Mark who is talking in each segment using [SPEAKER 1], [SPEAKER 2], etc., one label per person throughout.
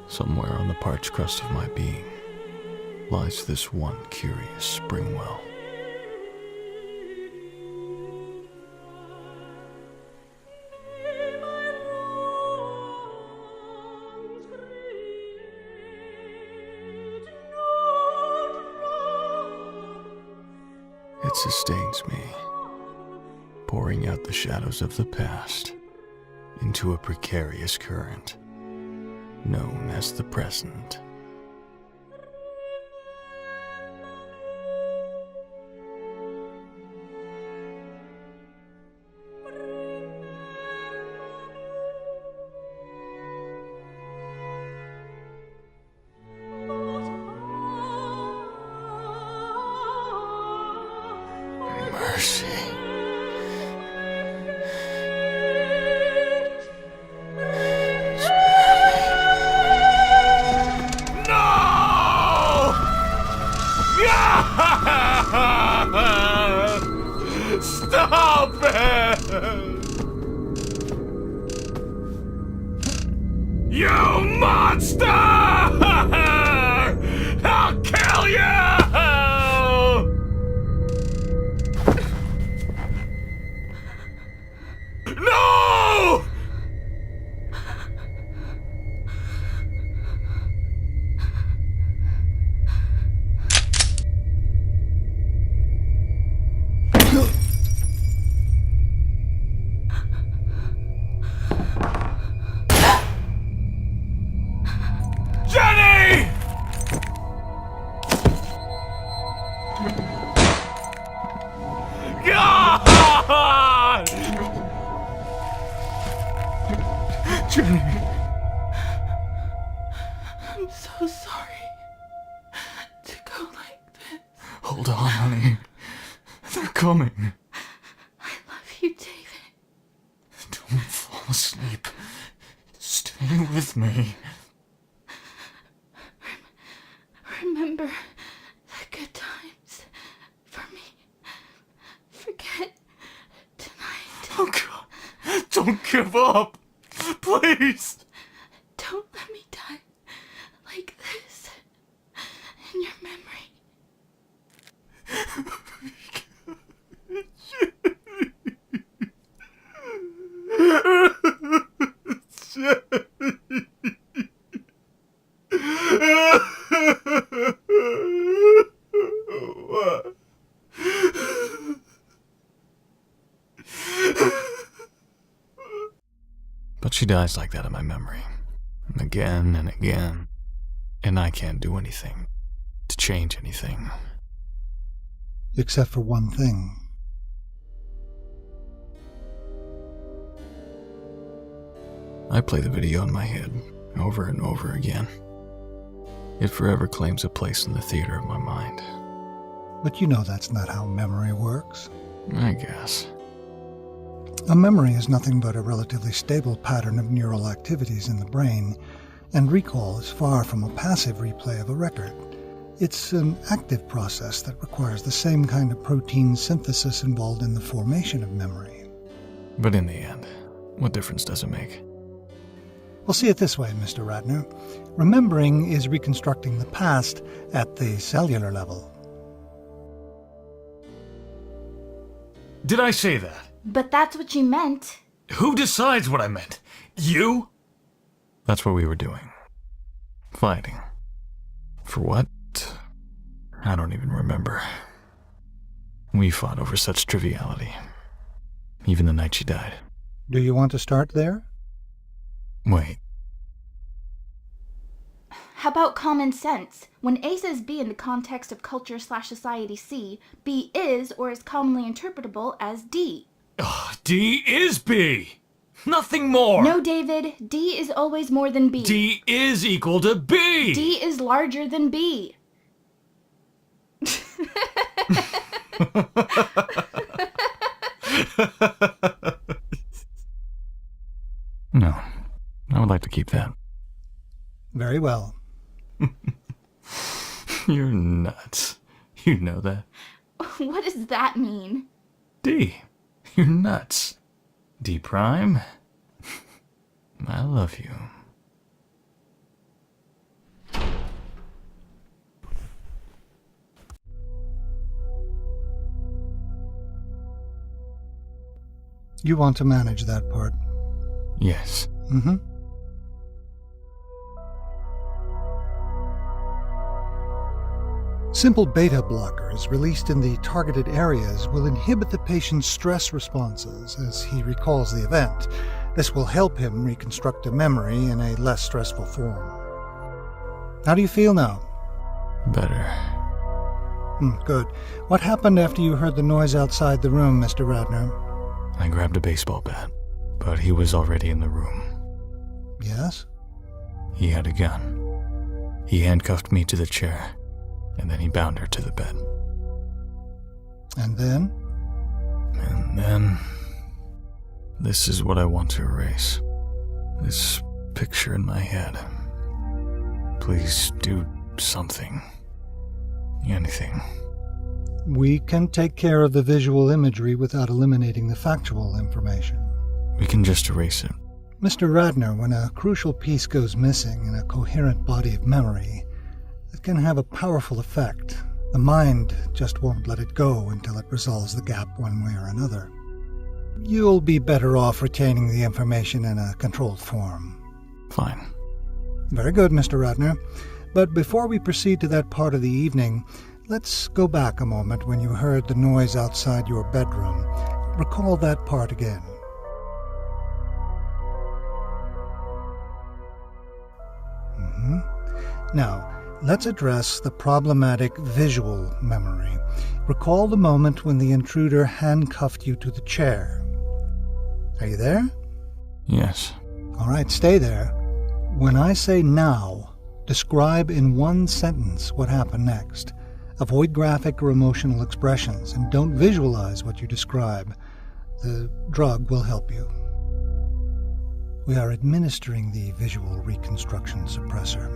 [SPEAKER 1] Somewhere on the parched crust of my being lies this one curious spring well. It sustains me, pouring out the shadows of the past into a precarious current known as the present. Mercy.
[SPEAKER 2] Stop it! You monster! I'll kill you! No! Jenny! God! Jenny!
[SPEAKER 3] I'm so sorry to go like this.
[SPEAKER 1] Hold on, honey. They're coming.
[SPEAKER 3] I love you, David.
[SPEAKER 1] Don't fall asleep. Stay with me.
[SPEAKER 3] Remember the good times for me. Forget tonight.
[SPEAKER 1] Oh, God. Don't give up. Please.
[SPEAKER 3] Don't let me die like this in your memory.
[SPEAKER 1] But she dies like that in my memory, again and again, and I can't do anything to change anything.
[SPEAKER 4] Except for one thing.
[SPEAKER 1] I play the video in my head over and over again. It forever claims a place in the theater of my mind.
[SPEAKER 4] But you know that's not how memory works.
[SPEAKER 1] I guess.
[SPEAKER 4] A memory is nothing but a relatively stable pattern of neural activities in the brain, and recall is far from a passive replay of a record. It's an active process that requires the same kind of protein synthesis involved in the formation of memory.
[SPEAKER 1] But in the end, what difference does it make?
[SPEAKER 4] Well, see it this way, Mr. Ratner. Remembering is reconstructing the past at the cellular level.
[SPEAKER 2] Did I say that?
[SPEAKER 3] But that's what you meant.
[SPEAKER 2] Who decides what I meant? You?
[SPEAKER 1] That's what we were doing. Fighting. For what? I don't even remember. We fought over such triviality. Even the night she died.
[SPEAKER 4] Do you want to start there?
[SPEAKER 1] Wait.
[SPEAKER 3] How about common sense? When A says B in the context of culture/society C, B is or is commonly interpretable as D.
[SPEAKER 2] D is B. Nothing more.
[SPEAKER 3] No, David. D is always more than B.
[SPEAKER 2] D is equal to B.
[SPEAKER 3] D is larger than B.
[SPEAKER 1] No. I would like to keep that.
[SPEAKER 4] Very well.
[SPEAKER 1] You're nuts. You know that.
[SPEAKER 3] What does that mean?
[SPEAKER 1] D. You're nuts. D prime. I love you.
[SPEAKER 4] You want to manage that part.
[SPEAKER 1] Yes.
[SPEAKER 4] Mm-hmm. Simple beta blockers released in the targeted areas will inhibit the patient's stress responses as he recalls the event. This will help him reconstruct a memory in a less stressful form. How do you feel now?
[SPEAKER 1] Better.
[SPEAKER 4] Good. What happened after you heard the noise outside the room, Mr. Radner?
[SPEAKER 1] I grabbed a baseball bat, but he was already in the room.
[SPEAKER 4] Yes?
[SPEAKER 1] He had a gun. He handcuffed me to the chair, and then he bound her to the bed.
[SPEAKER 4] And then?
[SPEAKER 1] And then... This is what I want to erase. This picture in my head. Please do something. Anything.
[SPEAKER 4] We can take care of the visual imagery without eliminating the factual information.
[SPEAKER 1] We can just erase it.
[SPEAKER 4] Mr. Radner, when a crucial piece goes missing in a coherent body of memory, it can have a powerful effect. The mind just won't let it go until it resolves the gap one way or another. You'll be better off retaining the information in a controlled form.
[SPEAKER 1] Fine.
[SPEAKER 4] Very good, Mr. Radner. But before we proceed to that part of the evening, let's go back a moment when you heard the noise outside your bedroom. Recall that part again. Now, let's address the problematic visual memory. Recall the moment when the intruder handcuffed you to the chair. Are you there?
[SPEAKER 1] Yes.
[SPEAKER 4] All right, stay there. When I say now, describe in one sentence what happened next. Avoid graphic or emotional expressions, and don't visualize what you describe. The drug will help you. We are administering the visual reconstruction suppressor.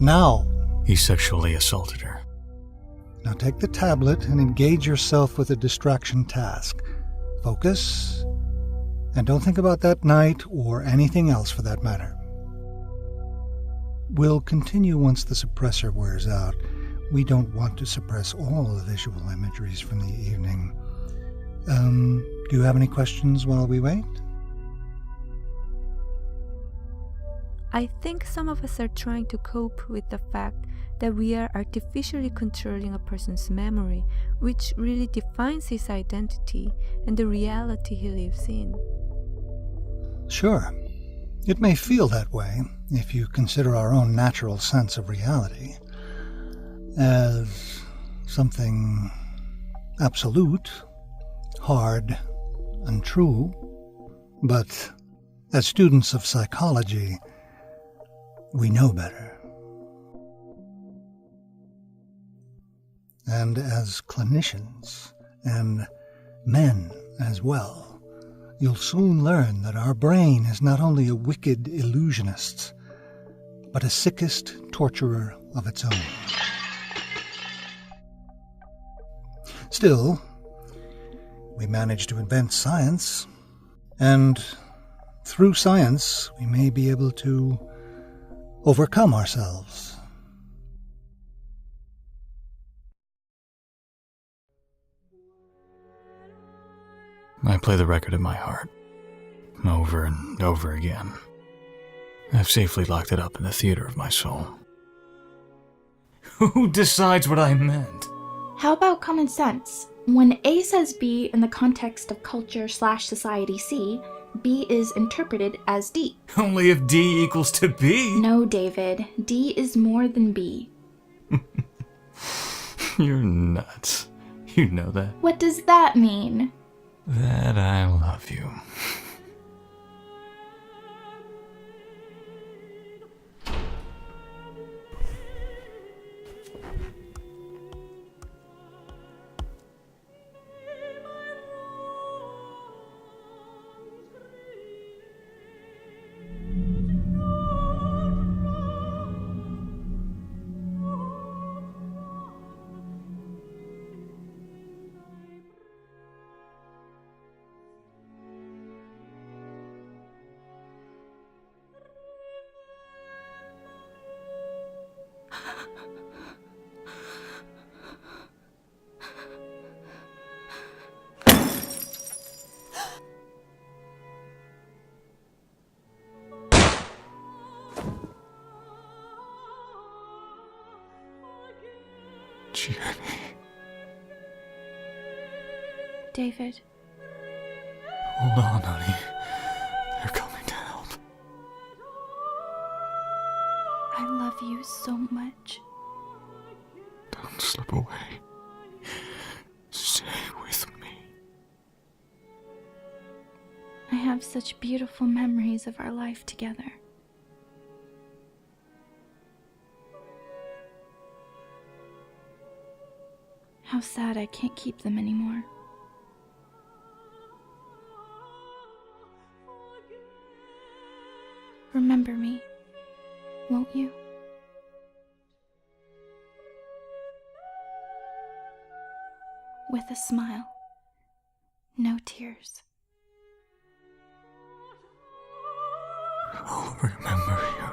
[SPEAKER 4] Now!
[SPEAKER 1] He sexually assaulted her.
[SPEAKER 4] Now take the tablet and engage yourself with a distraction task. Focus, and don't think about that night or anything else for that matter. We'll continue once the suppressor wears out. We don't want to suppress all the visual imageries from the evening. Do you have any questions while we wait?
[SPEAKER 5] I think some of us are trying to cope with the fact that we are artificially controlling a person's memory, which really defines his identity and the reality he lives in.
[SPEAKER 4] Sure. It may feel that way if you consider our own natural sense of reality as something absolute, hard, and true. But as students of psychology, we know better. And as clinicians, and men as well, you'll soon learn that our brain is not only a wicked illusionist, but a sickest torturer of its own. Still, we managed to invent science, and through science we may be able to overcome ourselves.
[SPEAKER 1] I play the record in my heart, over and over again. I've safely locked it up in the theater of my soul.
[SPEAKER 2] Who decides what I meant?
[SPEAKER 3] How about common sense? When A says B in the context of culture/society C, B is interpreted as D.
[SPEAKER 2] Only if D equals to B.
[SPEAKER 3] No, David. D is more than B.
[SPEAKER 1] You're nuts. You know that?
[SPEAKER 3] What does that mean?
[SPEAKER 1] That I love you.
[SPEAKER 3] David.
[SPEAKER 1] Hold on, honey. They're coming to help.
[SPEAKER 3] I love you so much.
[SPEAKER 1] Don't slip away. Stay with me.
[SPEAKER 3] I have such beautiful memories of our life together. How sad I can't keep them anymore. Remember me, won't you? With a smile, no tears.
[SPEAKER 1] I'll remember you.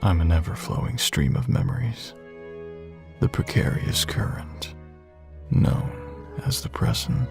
[SPEAKER 1] I'm an ever-flowing stream of memories, the precarious current, known as the present.